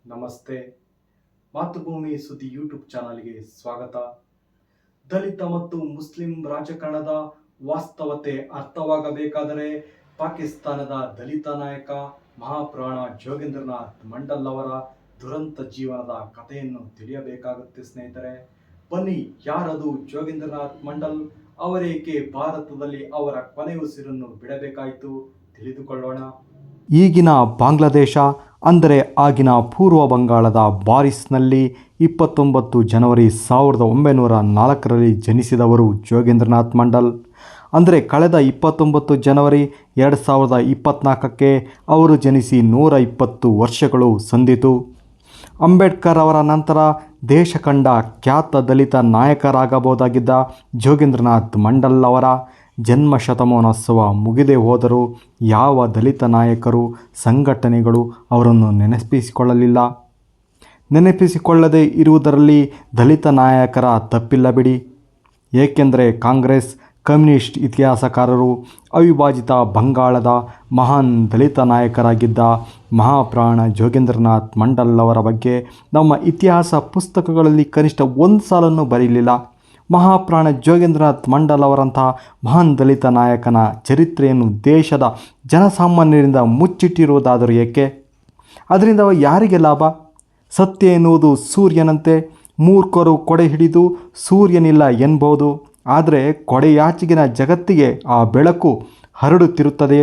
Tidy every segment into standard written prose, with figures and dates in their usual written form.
ನಮಸ್ತೆ. ಮಾತೃಭೂಮಿ ಸುದ್ದಿ ಯೂಟ್ಯೂಬ್ ಚಾನಲ್ಗೆ ಸ್ವಾಗತ. ದಲಿತ ಮತ್ತು ಮುಸ್ಲಿಂ ರಾಜಕಾರಣದ ವಾಸ್ತವತೆ ಅರ್ಥವಾಗಬೇಕಾದರೆ ಪಾಕಿಸ್ತಾನದ ದಲಿತ ನಾಯಕ ಮಹಾಪ್ರಾಣ ಜೋಗೇಂದ್ರನಾಥ್ ಮಂಡಲ್ ಅವರ ದುರಂತ ಜೀವನದ ಕಥೆಯನ್ನು ತಿಳಿಯಬೇಕಾಗುತ್ತೆ ಸ್ನೇಹಿತರೆ. ಬನ್ನಿ, ಯಾರದು ಜೋಗೇಂದ್ರನಾಥ್ ಮಂಡಲ್? ಅವರೇಕೆ ಭಾರತದಲ್ಲಿ ಅವರ ಕೊನೆಯುಸಿರನ್ನು ಬಿಡಬೇಕಾಯಿತು? ತಿಳಿದುಕೊಳ್ಳೋಣ. ಈಗಿನ ಬಾಂಗ್ಲಾದೇಶ ಅಂದರೆ ಆಗಿನ ಪೂರ್ವ ಬಂಗಾಳದ ಬಾರಿಸ್ನಲ್ಲಿ 29 ಜನವರಿ 1904ರಲ್ಲಿ ಜನಿಸಿದವರು ಜೋಗೇಂದ್ರನಾಥ್ ಮಂಡಲ್. ಅಂದರೆ ಕಳೆದ 29 ಜನವರಿ 2024ಕ್ಕೆ ಅವರು ಜನಿಸಿ 120 ವರ್ಷಗಳು ಸಂದಿತು. ಅಂಬೇಡ್ಕರ್ ಅವರ ನಂತರ ದೇಶ ಕಂಡ ಖ್ಯಾತ ದಲಿತ ನಾಯಕರಾಗಬಹುದಾಗಿದ್ದ ಜೋಗೇಂದ್ರನಾಥ್ ಮಂಡಲ್ ಅವರ ಜನ್ಮ ಶತಮಾನೋತ್ಸವ ಮುಗಿದೇ ಹೋದರೂ ಯಾವ ದಲಿತ ನಾಯಕರು, ಸಂಘಟನೆಗಳು ಅವರನ್ನು ನೆನಪಿಸಿಕೊಳ್ಳದೇ ಇರುವುದರಲ್ಲಿ ದಲಿತ ನಾಯಕರ ತಪ್ಪಿಲ್ಲ ಬಿಡಿ. ಏಕೆಂದರೆ ಕಾಂಗ್ರೆಸ್, ಕಮ್ಯುನಿಸ್ಟ್ ಇತಿಹಾಸಕಾರರು ಅವಿಭಾಜಿತ ಬಂಗಾಳದ ಮಹಾನ್ ದಲಿತ ನಾಯಕರಾಗಿದ್ದ ಮಹಾಪ್ರಾಣ ಜೋಗೇಂದ್ರನಾಥ್ ಮಂಡಲ್ ಅವರ ಬಗ್ಗೆ ನಮ್ಮ ಇತಿಹಾಸ ಪುಸ್ತಕಗಳಲ್ಲಿ ಕನಿಷ್ಠ ಒಂದು ಸಾಲನ್ನು ಬರೆಯಲಿಲ್ಲ. ಮಹಾಪ್ರಾಣ ಜೋಗೇಂದ್ರನಾಥ್ ಮಂಡಲ್ ಅವರಂತಹ ಮಹಾನ್ ದಲಿತ ನಾಯಕನ ಚರಿತ್ರೆಯನ್ನು ದೇಶದ ಜನಸಾಮಾನ್ಯರಿಂದ ಮುಚ್ಚಿಟ್ಟಿರುವುದಾದರೂ ಏಕೆ? ಅದರಿಂದ ಯಾರಿಗೆ ಲಾಭ? ಸತ್ಯ ಎನ್ನುವುದು ಸೂರ್ಯನಂತೆ. ಮೂರ್ಖರು ಕೊಡೆ ಹಿಡಿದು ಸೂರ್ಯನಿಲ್ಲ ಎನ್ಬಹುದು, ಆದರೆ ಕೊಡೆಯಾಚೆಗಿನ ಜಗತ್ತಿಗೆ ಆ ಬೆಳಕು ಹರಡುತ್ತಿರುತ್ತದೆ.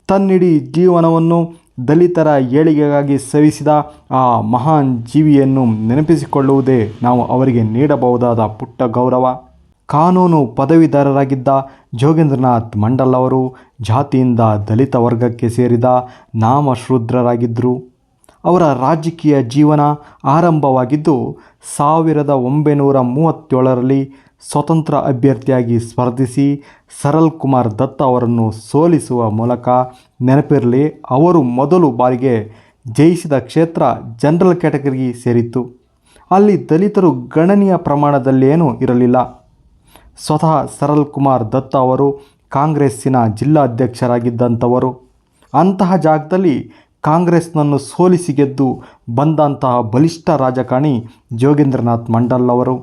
ತನ್ನಿಡೀ ಜೀವನವನ್ನು ದಲಿತರ ಏಳಿಗೆಗಾಗಿ ಸವಿಸಿದ ಆ ಮಹಾನ್ ಜೀವಿಯನ್ನು ನೆನಪಿಸಿಕೊಳ್ಳುವುದೇ ನಾವು ಅವರಿಗೆ ನೀಡಬಹುದಾದ ಪುಟ್ಟ ಗೌರವ. ಕಾನೂನು ಪದವೀಧರರಾಗಿದ್ದ ಜೋಗೇಂದ್ರನಾಥ್ ಮಂಡಲ್ ಅವರು ಜಾತಿಯಿಂದ ದಲಿತ ವರ್ಗಕ್ಕೆ ಸೇರಿದ ನಾಮಶೂದ್ರರಾಗಿದ್ದರು. ಅವರ ರಾಜಕೀಯ ಜೀವನ ಆರಂಭವಾಗಿದ್ದು 1937ರಲ್ಲಿ ಸ್ವತಂತ್ರ ಅಭ್ಯರ್ಥಿಯಾಗಿ ಸ್ಪರ್ಧಿಸಿ ಸರಲ್ ಕುಮಾರ್ ದತ್ತ ಅವರನ್ನು ಸೋಲಿಸುವ ಮೂಲಕ. ನೆನಪಿರಲಿ, ಅವರು ಮೊದಲು ಬಾರಿಗೆ ಜಯಿಸಿದ ಕ್ಷೇತ್ರ ಜನರಲ್ ಕ್ಯಾಟಗರಿಗೆ ಸೇರಿತ್ತು. ಅಲ್ಲಿ ದಲಿತರು ಗಣನೀಯ ಪ್ರಮಾಣದಲ್ಲೇನೂ ಇರಲಿಲ್ಲ. ಸ್ವತಃ ಸರಲ್ ಕುಮಾರ್ ದತ್ತ ಅವರು ಕಾಂಗ್ರೆಸ್ಸಿನ ಜಿಲ್ಲಾಧ್ಯಕ್ಷರಾಗಿದ್ದಂಥವರು. ಅಂತಹ ಜಾಗದಲ್ಲಿ ಕಾಂಗ್ರೆಸ್ನನ್ನು ಸೋಲಿಸಿ ಗೆದ್ದು ಬಂದಂತಹ ಬಲಿಷ್ಠ ರಾಜಕಾರಣಿ ಜೋಗೇಂದ್ರನಾಥ್ ಮಂಡಲ್ ಅವರು.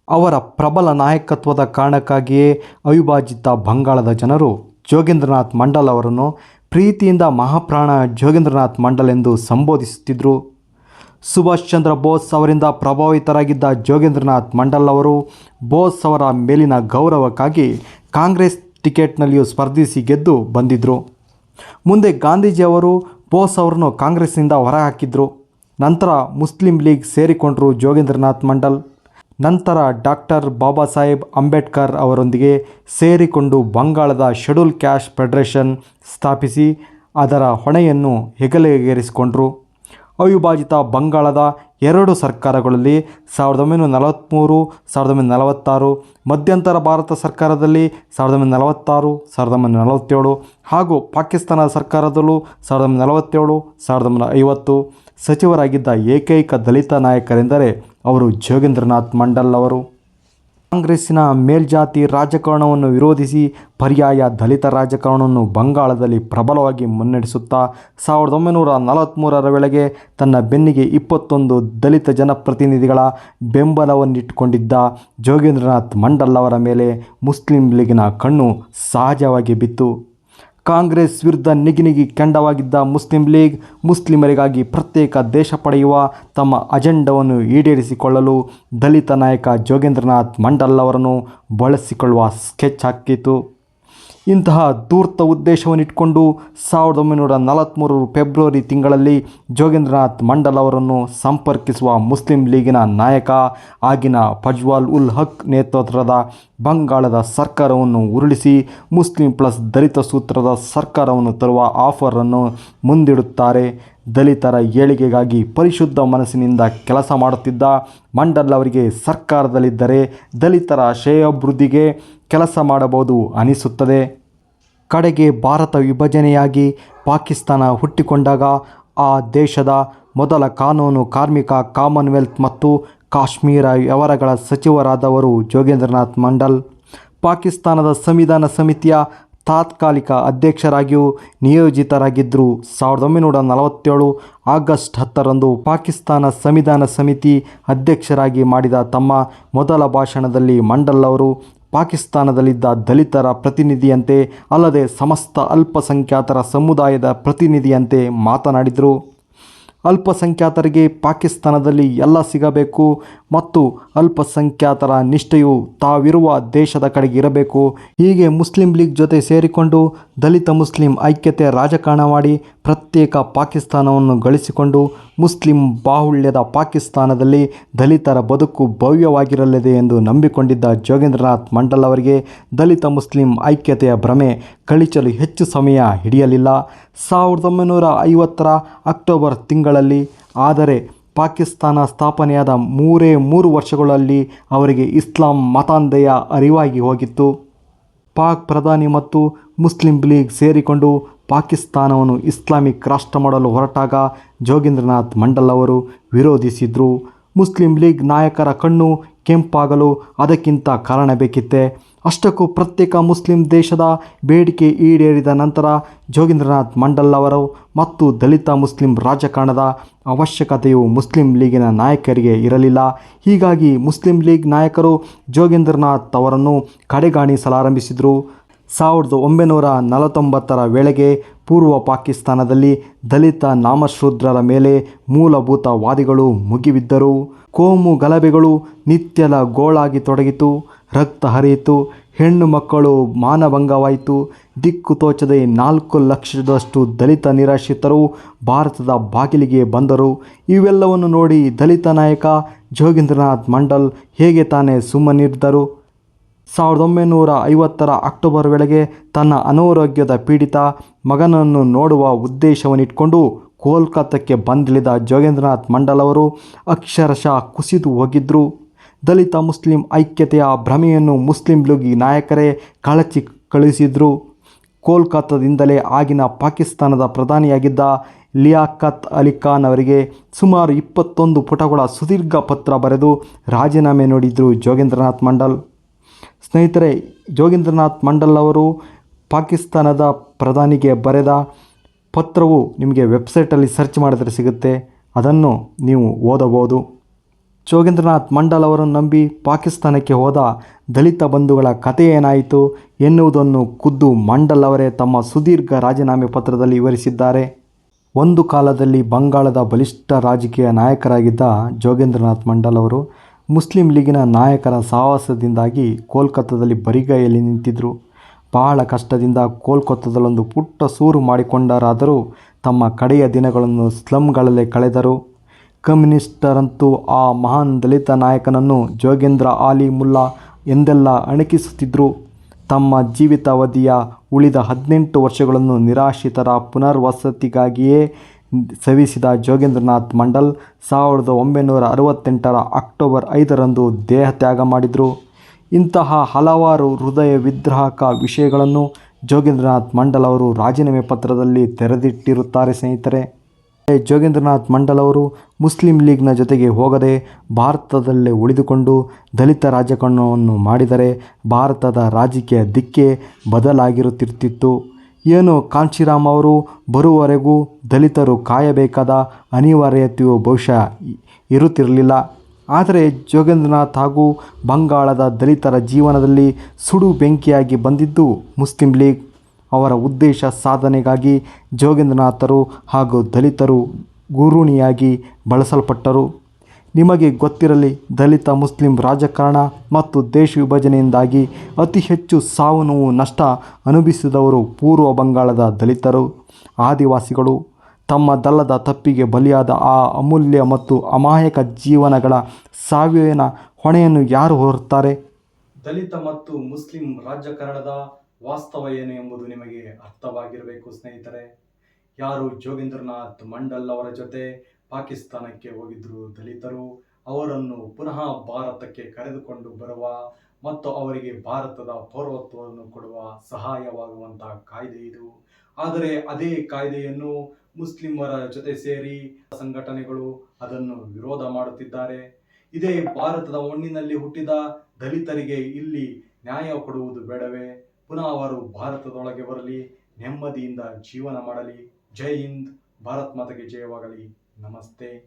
ಅವರ ಪ್ರಬಲ ನಾಯಕತ್ವದ ಕಾರಣಕ್ಕಾಗಿಯೇ ಅವಿಭಾಜಿತ ಬಂಗಾಳದ ಜನರು ಜೋಗೇಂದ್ರನಾಥ್ ಮಂಡಲ್ ಅವರನ್ನು ಪ್ರೀತಿಯಿಂದ ಮಹಾಪ್ರಾಣ ಜೋಗೇಂದ್ರನಾಥ್ ಮಂಡಲ್ ಎಂದು ಸಂಬೋಧಿಸುತ್ತಿದ್ದರು. ಸುಭಾಷ್ ಚಂದ್ರ ಬೋಸ್ ಅವರಿಂದ ಪ್ರಭಾವಿತರಾಗಿದ್ದ ಜೋಗೇಂದ್ರನಾಥ್ ಮಂಡಲ್ ಅವರು ಬೋಸ್ ಅವರ ಮೇಲಿನ ಗೌರವಕ್ಕಾಗಿ ಕಾಂಗ್ರೆಸ್ ಟಿಕೆಟ್ನಲ್ಲಿಯೂ ಸ್ಪರ್ಧಿಸಿ ಗೆದ್ದು ಬಂದಿದ್ದರು. ಮುಂದೆ ಗಾಂಧೀಜಿಯವರು ಬೋಸ್ ಅವರನ್ನು ಕಾಂಗ್ರೆಸ್ನಿಂದ ಹೊರಹಾಕಿದ್ರು. ನಂತರ ಮುಸ್ಲಿಂ ಲೀಗ್ ಸೇರಿಕೊಂಡರು ಜೋಗೇಂದ್ರನಾಥ್ ಮಂಡಲ್. ನಂತರ ಡಾಕ್ಟರ್ ಬಾಬಾ ಸಾಹೇಬ್ ಅಂಬೇಡ್ಕರ್ ಅವರೊಂದಿಗೆ ಸೇರಿಕೊಂಡು ಬಂಗಾಳದ ಶೆಡ್ಯೂಲ್ ಕ್ಯಾಸ್ಟ್ ಫೆಡರೇಷನ್ ಸ್ಥಾಪಿಸಿ ಅದರ ಹೊಣೆಯನ್ನು ಹೆಗಲಿಗೇರಿಸಿಕೊಂಡರು. ಅವಿಭಾಜಿತ ಬಂಗಾಳದ 2 ಸರ್ಕಾರಗಳಲ್ಲಿ 1943, 1946, ಮಧ್ಯಂತರ ಭಾರತ ಸರ್ಕಾರದಲ್ಲಿ 1946, 1947 ಹಾಗೂ ಪಾಕಿಸ್ತಾನ ಸರ್ಕಾರದಲ್ಲೂ 1947, 1950 ಸಚಿವರಾಗಿದ್ದ ಏಕೈಕ ದಲಿತ ನಾಯಕರೆಂದರೆ ಅವರು ಜೋಗೇಂದ್ರನಾಥ್ ಮಂಡಲ್ ಅವರು. ಕಾಂಗ್ರೆಸ್ಸಿನ ಮೇಲ್ಜಾತಿ ರಾಜಕಾರಣವನ್ನು ವಿರೋಧಿಸಿ ಪರ್ಯಾಯ ದಲಿತ ರಾಜಕಾರಣವನ್ನು ಬಂಗಾಳದಲ್ಲಿ ಪ್ರಬಲವಾಗಿ ಮುನ್ನಡೆಸುತ್ತಾ 1943ರ ವೇಳೆಗೆ ತನ್ನ ಬೆನ್ನಿಗೆ 21 ದಲಿತ ಜನಪ್ರತಿನಿಧಿಗಳ ಬೆಂಬಲವನ್ನಿಟ್ಟುಕೊಂಡಿದ್ದ ಜೋಗೇಂದ್ರನಾಥ್ ಮಂಡಲ್ ಅವರ ಮೇಲೆ ಮುಸ್ಲಿಂ ಲೀಗಿನ ಕಣ್ಣು ಸಹಜವಾಗಿ ಬಿತ್ತು. ಕಾಂಗ್ರೆಸ್ ವಿರುದ್ಧ ನಿಗಿನಿಗಿ ಕೆಂಡವಾಗಿದ್ದ ಮುಸ್ಲಿಂ ಲೀಗ್ ಮುಸ್ಲಿಮರಿಗಾಗಿ ಪ್ರತ್ಯೇಕ ದೇಶ ಪಡೆಯುವ ತಮ್ಮ ಅಜೆಂಡವನ್ನು ಈಡೇರಿಸಿಕೊಳ್ಳಲು ದಲಿತ ನಾಯಕ ಜೋಗೇಂದ್ರನಾಥ್ ಮಂಡಲ್ ಅವರನ್ನು ಬಳಸಿಕೊಳ್ಳುವ ಸ್ಕೆಚ್ ಹಾಕಿತು. ಇಂತಹ ಧೂರ್ತ ಉದ್ದೇಶವನ್ನಿಟ್ಟುಕೊಂಡು 1943 ಫೆಬ್ರವರಿ ತಿಂಗಳಲ್ಲಿ ಜೋಗೇಂದ್ರನಾಥ್ ಮಂಡಲ್ ಅವರನ್ನು ಸಂಪರ್ಕಿಸುವ ಮುಸ್ಲಿಂ ಲೀಗಿನ ನಾಯಕ ಆಗಿನ ಫಜ್ವಾಲ್ ಉಲ್ ಹಕ್ ನೇತೃತ್ವದ ಬಂಗಾಳದ ಸರ್ಕಾರವನ್ನು ಉರುಳಿಸಿ ಮುಸ್ಲಿಂ ಪ್ಲಸ್ ದಲಿತ ಸೂತ್ರದ ಸರ್ಕಾರವನ್ನು ತರುವ ಆಫರನ್ನು ಮುಂದಿಡುತ್ತಾರೆ. ದಲಿತರ ಏಳಿಗೆಗಾಗಿ ಪರಿಶುದ್ಧ ಮನಸ್ಸಿನಿಂದ ಕೆಲಸ ಮಾಡುತ್ತಿದ್ದ ಮಂಡಲ್ ಅವರಿಗೆ ಸರ್ಕಾರದಲ್ಲಿದ್ದರೆ ದಲಿತರ ಶ್ರೇಯೋಭಿವೃದ್ಧಿಗೆ ಕೆಲಸ ಮಾಡಬಹುದು ಅನಿಸುತ್ತದೆ. ಕಡೆಗೆ ಭಾರತ ವಿಭಜನೆಯಾಗಿ ಪಾಕಿಸ್ತಾನ ಹುಟ್ಟಿಕೊಂಡಾಗ ಆ ದೇಶದ ಮೊದಲ ಕಾನೂನು, ಕಾರ್ಮಿಕ, ಕಾಮನ್ವೆಲ್ತ್ ಮತ್ತು ಕಾಶ್ಮೀರ ವ್ಯವಹಾರಗಳ ಸಚಿವರಾದವರು ಜೋಗೇಂದ್ರನಾಥ್ ಮಂಡಲ್. ಪಾಕಿಸ್ತಾನದ ಸಂವಿಧಾನ ಸಮಿತಿಯ ತಾತ್ಕಾಲಿಕ ಅಧ್ಯಕ್ಷರಾಗಿಯೂ ನಿಯೋಜಿತರಾಗಿದ್ದರು. 1947 ಆಗಸ್ಟ್ 10ರಂದು ಪಾಕಿಸ್ತಾನ ಸಂವಿಧಾನ ಸಮಿತಿ ಅಧ್ಯಕ್ಷರಾಗಿ ಮಾಡಿದ ತಮ್ಮ ಮೊದಲ ಭಾಷಣದಲ್ಲಿ ಮಂಡಲ್ ಅವರು ಪಾಕಿಸ್ತಾನದಲ್ಲಿದ್ದ ದಲಿತರ ಪ್ರತಿನಿಧಿಯಂತೆ ಅಲ್ಲದೆ ಸಮಸ್ತ ಅಲ್ಪಸಂಖ್ಯಾತರ ಸಮುದಾಯದ ಪ್ರತಿನಿಧಿಯಂತೆ ಮಾತನಾಡಿದರು. ಅಲ್ಪಸಂಖ್ಯಾತರಿಗೆ ಪಾಕಿಸ್ತಾನದಲ್ಲಿ ಎಲ್ಲ ಸಿಗಬೇಕು ಮತ್ತು ಅಲ್ಪಸಂಖ್ಯಾತರ ನಿಷ್ಠೆಯು ತಾವಿರುವ ದೇಶದ ಕಡೆಗೆ ಇರಬೇಕು. ಹೀಗೆ ಮುಸ್ಲಿಂ ಲೀಗ್ ಜೊತೆ ಸೇರಿಕೊಂಡು ದಲಿತ ಮುಸ್ಲಿಂ ಐಕ್ಯತೆ ರಾಜಕಾರಣ ಮಾಡಿ ಪ್ರತ್ಯೇಕ ಪಾಕಿಸ್ತಾನವನ್ನು ಗಳಿಸಿಕೊಂಡು ಮುಸ್ಲಿಂ ಬಾಹುಳ್ಯದ ಪಾಕಿಸ್ತಾನದಲ್ಲಿ ದಲಿತರ ಬದುಕು ಭವ್ಯವಾಗಿರಲಿದೆ ಎಂದು ನಂಬಿಕೊಂಡಿದ್ದ ಜೋಗೇಂದ್ರನಾಥ್ ಮಂಡಲ್ ಅವರಿಗೆ ದಲಿತ ಮುಸ್ಲಿಂ ಐಕ್ಯತೆಯ ಭ್ರಮೆ ಕಳಿಚಲು ಹೆಚ್ಚು ಸಮಯ ಹಿಡಿಯಲಿಲ್ಲ. 1950ರ ಅಕ್ಟೋಬರ್ ತಿಂಗಳಲ್ಲಿ ಆದರೆ ಪಾಕಿಸ್ತಾನ ಸ್ಥಾಪನೆಯಾದ 3 ವರ್ಷಗಳಲ್ಲಿ ಅವರಿಗೆ ಇಸ್ಲಾಂ ಮತಾಂಧೆಯ ಅರಿವಾಗಿ ಹೋಗಿತ್ತು. ಪಾಕ್ ಪ್ರಧಾನಿ ಮತ್ತು ಮುಸ್ಲಿಂ ಲೀಗ್ ಸೇರಿಕೊಂಡು ಪಾಕಿಸ್ತಾನವನ್ನು ಇಸ್ಲಾಮಿಕ್ ರಾಷ್ಟ್ರ ಮಾಡಲು ಹೊರಟಾಗ ಜೋಗೇಂದ್ರನಾಥ್ ಮಂಡಲ್ ಅವರು ವಿರೋಧಿಸಿದರು. ಮುಸ್ಲಿಂ ಲೀಗ್ ನಾಯಕರ ಕಣ್ಣು ಕೆಂಪಾಗಲು ಅದಕ್ಕಿಂತ ಕಾರಣ ಬೇಕಿತ್ತೆ. ಅಷ್ಟಕ್ಕೂ ಪ್ರತ್ಯೇಕ ಮುಸ್ಲಿಂ ದೇಶದ ಬೇಡಿಕೆ ಈಡೇರಿದ ನಂತರ ಜೋಗೇಂದ್ರನಾಥ್ ಮಂಡಲ್ ಅವರು ಮತ್ತು ದಲಿತ ಮುಸ್ಲಿಂ ರಾಜಕಾರಣದ ಅವಶ್ಯಕತೆಯು ಮುಸ್ಲಿಂ ಲೀಗಿನ ನಾಯಕರಿಗೆ ಇರಲಿಲ್ಲ. ಹೀಗಾಗಿ ಮುಸ್ಲಿಂ ಲೀಗ್ ನಾಯಕರು ಜೋಗೇಂದ್ರನಾಥ್ ಅವರನ್ನು ಕಡೆಗಾಣಿಸಲಾರಂಭಿಸಿದರು. 1949ರ ವೇಳೆಗೆ ಪೂರ್ವ ಪಾಕಿಸ್ತಾನದಲ್ಲಿ ದಲಿತ ನಾಮಶೂದ್ರರ ಮೇಲೆ ಮೂಲಭೂತವಾದಿಗಳು ಮುಗಿಬಿದ್ದರು. ಕೋಮು ಗಲಭೆಗಳು ನಿತ್ಯದ ಗೋಳಾಗಿ ತೊಡಗಿತು. ರಕ್ತ ಹರಿಯಿತು. ಹೆಣ್ಣು ಮಕ್ಕಳು ಮಾನಭಂಗವಾಯಿತು. ದಿಕ್ಕು ತೋಚದೆ 4 ಲಕ್ಷದಷ್ಟು ದಲಿತ ನಿರಾಶ್ರಿತರು ಭಾರತದ ಬಾಗಿಲಿಗೆ ಬಂದರು. ಇವೆಲ್ಲವನ್ನು ನೋಡಿ ದಲಿತ ನಾಯಕ ಜೋಗೇಂದ್ರನಾಥ್ ಮಂಡಲ್ ಹೇಗೆ ತಾನೇ ಸುಮ್ಮನಿದ್ದರು. 1950ರ ಅಕ್ಟೋಬರ್ ವೇಳೆಗೆ ತನ್ನ ಅನಾರೋಗ್ಯದ ಪೀಡಿತ ಮಗನನ್ನು ನೋಡುವ ಉದ್ದೇಶವನ್ನಿಟ್ಟುಕೊಂಡು ಕೋಲ್ಕತ್ತಾಕ್ಕೆ ಬಂದಿಳಿದ ಜೋಗೇಂದ್ರನಾಥ್ ಮಂಡಲ್ ಅವರು ಅಕ್ಷರಶಃ ಕುಸಿದು ಹೋಗಿದ್ದರು. ದಲಿತ ಮುಸ್ಲಿಂ ಐಕ್ಯತೆಯ ಭ್ರಮೆಯನ್ನು ಮುಸ್ಲಿಂ ಲೀಗ್ ನಾಯಕರೇ ಕಳಚಿ ಕಳುಹಿಸಿದರು. ಕೋಲ್ಕತ್ತಾದಿಂದಲೇ ಆಗಿನ ಪಾಕಿಸ್ತಾನದ ಪ್ರಧಾನಿಯಾಗಿದ್ದ ಲಿಯಾಖತ್ ಅಲಿ ಖಾನ್ ಅವರಿಗೆ ಸುಮಾರು 21 ಪುಟಗಳ ಸುದೀರ್ಘ ಪತ್ರ ಬರೆದು ರಾಜೀನಾಮೆ ನೀಡಿದರು ಜೋಗೇಂದ್ರನಾಥ್ ಮಂಡಲ್. ಸ್ನೇಹಿತರೆ, ಜೋಗೇಂದ್ರನಾಥ್ ಮಂಡಲ್ ಅವರು ಪಾಕಿಸ್ತಾನದ ಪ್ರಧಾನಿಗೆ ಬರೆದ ಪತ್ರವು ನಿಮಗೆ ವೆಬ್ಸೈಟಲ್ಲಿ ಸರ್ಚ್ ಮಾಡಿದರೆ ಸಿಗುತ್ತೆ. ಅದನ್ನು ನೀವು ಓದಬಹುದು. ಜೋಗೇಂದ್ರನಾಥ್ ಮಂಡಲ್ ಅವರನ್ನು ನಂಬಿ ಪಾಕಿಸ್ತಾನಕ್ಕೆ ಹೋದ ದಲಿತ ಬಂಧುಗಳ ಕಥೆ ಏನಾಯಿತು ಎನ್ನುವುದನ್ನು ಖುದ್ದು ಮಂಡಲ್ ಅವರೇ ತಮ್ಮ ಸುದೀರ್ಘ ರಾಜೀನಾಮೆ ಪತ್ರದಲ್ಲಿ ವಿವರಿಸಿದ್ದಾರೆ. ಒಂದು ಕಾಲದಲ್ಲಿ ಬಂಗಾಳದ ಬಲಿಷ್ಠ ರಾಜಕೀಯ ನಾಯಕರಾಗಿದ್ದ ಜೋಗೇಂದ್ರನಾಥ್ ಮಂಡಲ್ ಅವರು ಮುಸ್ಲಿಂ ಲೀಗಿನ ನಾಯಕರ ಸಹವಾಸದಿಂದಾಗಿ ಕೋಲ್ಕತ್ತಾದಲ್ಲಿ ಬರಿಗೈಯಲ್ಲಿ ನಿಂತಿದ್ದರು. ಬಹಳ ಕಷ್ಟದಿಂದ ಕೋಲ್ಕತ್ತಾದಲ್ಲೊಂದು ಪುಟ್ಟ ಸೂರು ಮಾಡಿಕೊಂಡರಾದರೂ ತಮ್ಮ ಕಡೆಯ ದಿನಗಳನ್ನು ಸ್ಲಮ್ಗಳಲ್ಲೇ ಕಳೆದರು. ಕಮ್ಯುನಿಸ್ಟರಂತೂ ಆ ಮಹಾನ್ ದಲಿತ ನಾಯಕನನ್ನು ಜೋಗೇಂದ್ರ ಆಲಿ ಮುಲ್ಲಾ ಎಂದೆಲ್ಲ ಅಣಕಿಸುತ್ತಿದ್ದರು. ತಮ್ಮ ಜೀವಿತಾವಧಿಯ ಉಳಿದ 18 ವರ್ಷಗಳನ್ನು ನಿರಾಶ್ರಿತರ ಪುನರ್ವಸತಿಗಾಗಿಯೇ ಸವಿಸಿದ ಜೋಗೇಂದ್ರನಾಥ್ ಮಂಡಲ್ 1968ರ ಅಕ್ಟೋಬರ್ 5ರಂದು ದೇಹತ್ಯಾಗ ಮಾಡಿದರು. ಇಂತಹ ಹಲವಾರು ಹೃದಯ ವಿದ್ರಾವಕ ವಿಷಯಗಳನ್ನು ಜೋಗೇಂದ್ರನಾಥ್ ಮಂಡಲ್ ಅವರು ರಾಜೀನಾಮೆ ಪತ್ರದಲ್ಲಿ ತೆರೆದಿಟ್ಟಿರುತ್ತಾರೆ. ಸ್ನೇಹಿತರೆ, ಜೋಗೇಂದ್ರನಾಥ್ ಮಂಡಲ್ ಅವರು ಮುಸ್ಲಿಂ ಲೀಗ್ನ ಜೊತೆಗೆ ಹೋಗದೆ ಭಾರತದಲ್ಲೇ ಉಳಿದುಕೊಂಡು ದಲಿತ ರಾಜಕಾರಣವನ್ನು ಮಾಡಿದರೆ ಭಾರತದ ರಾಜಕೀಯ ದಿಕ್ಕೇ ಬದಲಾಗಿರುತ್ತಿತ್ತು. ಏನು ಕಾಂಶಿರಾಮ್ ಅವರು ಬರುವವರೆಗೂ ದಲಿತರು ಕಾಯಬೇಕಾದ ಅನಿವಾರ್ಯತೆಯು ಬಹುಶಃ ಇರುತ್ತಿರಲಿಲ್ಲ. ಆದರೆ ಜೋಗೇಂದ್ರನಾಥ್ ಹಾಗೂ ಬಂಗಾಳದ ದಲಿತರ ಜೀವನದಲ್ಲಿ ಸುಡು ಬೆಂಕಿಯಾಗಿ ಬಂದಿದ್ದು ಮುಸ್ಲಿಂ ಲೀಗ್. ಅವರ ಉದ್ದೇಶ ಸಾಧನೆಗಾಗಿ ಜೋಗೇಂದ್ರನಾಥರು ಹಾಗೂ ದಲಿತರು ಗುರುಣಿಯಾಗಿ ಬಳಸಲ್ಪಟ್ಟರು. ನಿಮಗೆ ಗೊತ್ತಿರಲಿ, ದಲಿತ ಮುಸ್ಲಿಂ ರಾಜಕಾರಣ ಮತ್ತು ದೇಶ ವಿಭಜನೆಯಿಂದಾಗಿ ಅತಿ ಹೆಚ್ಚು ಸಾವು ನೋವು ನಷ್ಟ ಅನುಭವಿಸಿದವರು ಪೂರ್ವ ಬಂಗಾಳದ ದಲಿತರು, ಆದಿವಾಸಿಗಳು. ತಮ್ಮದಲ್ಲದ ತಪ್ಪಿಗೆ ಬಲಿಯಾದ ಆ ಅಮೂಲ್ಯ ಮತ್ತು ಅಮಾಯಕ ಜೀವನಗಳ ಸಾವಿನ ಹೊಣೆಯನ್ನು ಯಾರು ಹೊರುತ್ತಾರೆ? ದಲಿತ ಮತ್ತು ಮುಸ್ಲಿಂ ರಾಜಕಾರಣದ ವಾಸ್ತವ ಏನು ಎಂಬುದು ನಿಮಗೆ ಅರ್ಥವಾಗಿರಬೇಕು ಸ್ನೇಹಿತರೆ. ಯಾರು ಜೋಗೇಂದ್ರನಾಥ್ ಮಂಡಲ್ ಅವರ ಜೊತೆ ಪಾಕಿಸ್ತಾನಕ್ಕೆ ಹೋಗಿದ್ರು ದಲಿತರು, ಅವರನ್ನು ಪುನಃ ಭಾರತಕ್ಕೆ ಕರೆದುಕೊಂಡು ಬರುವ ಮತ್ತು ಅವರಿಗೆ ಭಾರತದ ಪೌರತ್ವವನ್ನು ಕೊಡುವ ಸಹಾಯವಾಗುವಂತಹ ಕಾಯ್ದೆ ಇದು. ಆದರೆ ಅದೇ ಕಾಯ್ದೆಯನ್ನು ಮುಸ್ಲಿಮರ ಜೊತೆ ಸೇರಿ ಸಂಘಟನೆಗಳು ಅದನ್ನು ವಿರೋಧ ಮಾಡುತ್ತಿದ್ದಾರೆ. ಇದೇ ಭಾರತದ ಮಣ್ಣಿನಲ್ಲಿ ಹುಟ್ಟಿದ ದಲಿತರಿಗೆ ಇಲ್ಲಿ ನ್ಯಾಯ ಕೊಡುವುದು ಬೇಡವೇ? ಪುನಃ ಅವರು ಭಾರತದೊಳಗೆ ಬರಲಿ, ನೆಮ್ಮದಿಯಿಂದ ಜೀವನ ಮಾಡಲಿ. ಜೈ ಹಿಂದ್, ಭಾರತ್ ಮಾತೆಗೆ ಜಯವಾಗಲಿ. ನಮಸ್ತೆ.